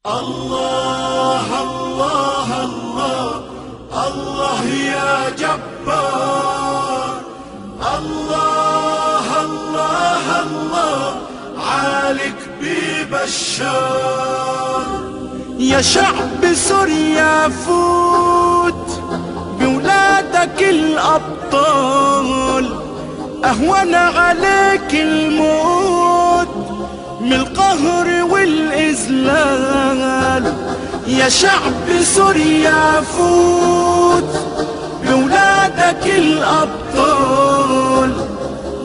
الله الله الله الله يا جبار، الله الله الله عالك ببشار. يا شعب سوريا فوت بولادك الأبطال، أهون عليك الموت من القهر والإذلال. يا شعب سوريا فوت بولادك الأبطال،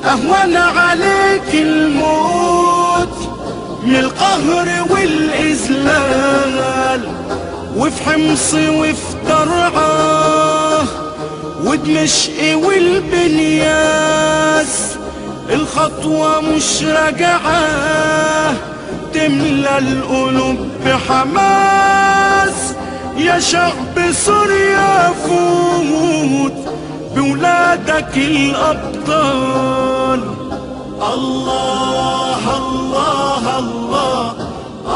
أهون عليك الموت من القهر والإذلال. وفي حمص وفي درعا ودمشق والبنياس، الخطوة مش راجعة تملى القلوب بحماس. يا شعب سوريا فوت بولادك الأبطال. الله الله الله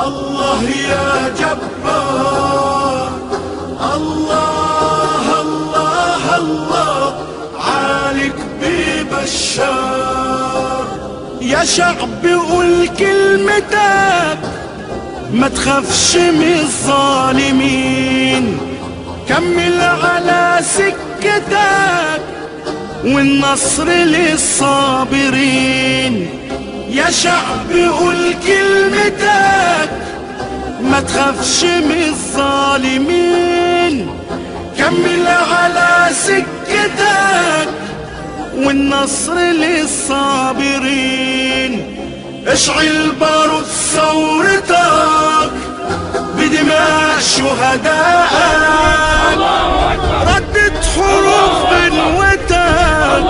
الله يا جبار، الله الله الله عالك ببشار. يا شعب قول كلمتك، ما تخافش من الظالمين، كمل على سكتك والنصر للصابرين. يا شعب قول كلمتك، ما تخافش من الظالمين، كمل على سكتك والنصر للصابرين. اشعل بارود ثورتك بدماء شهدائك، ردد حروف غنوتك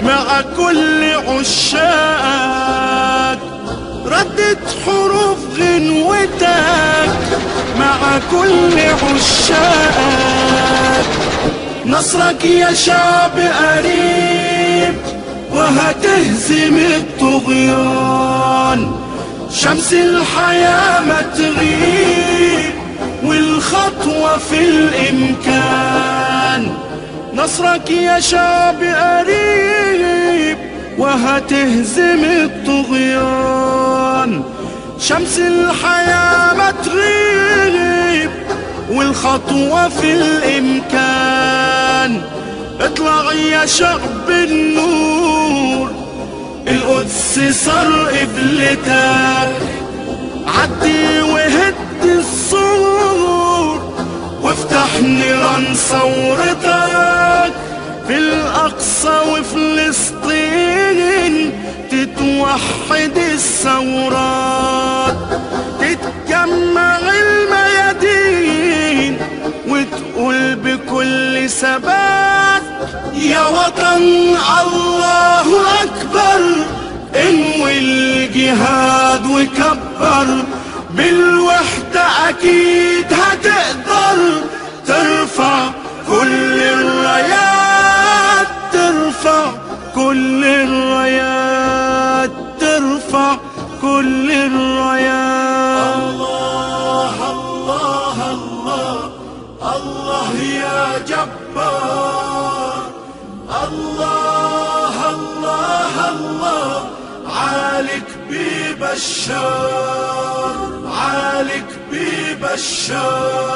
مع كل عشاقك، ردد حروف غنوتك مع كل عشاقك. نصرك يا شعب قريب وهتهزم الطغيان، شمس الحياة ما تغيب والخطوة في الإمكان. نصرك يا شعب قريب وهتهزم الطغيان، شمس الحياة ما تغيب والخطوة في الإمكان. اطلع يا شعب النور، القدس صار قبلتك، عدي وهد السور وافتح نيران ثورتك. في الأقصى وفلسطين تتوحد الثورات، تتجمع الميادين وتقول بكل ثبات يا وطن الله أكبر. انوي الجهاد وكبر، بالوحدة أكيد هتقدر ترفع كل الرايات، ترفع كل الرايات، ترفع كل الرايات. الله الله الله الله يا جبار، الله الله الله عالك ببشار، عالك ببشار.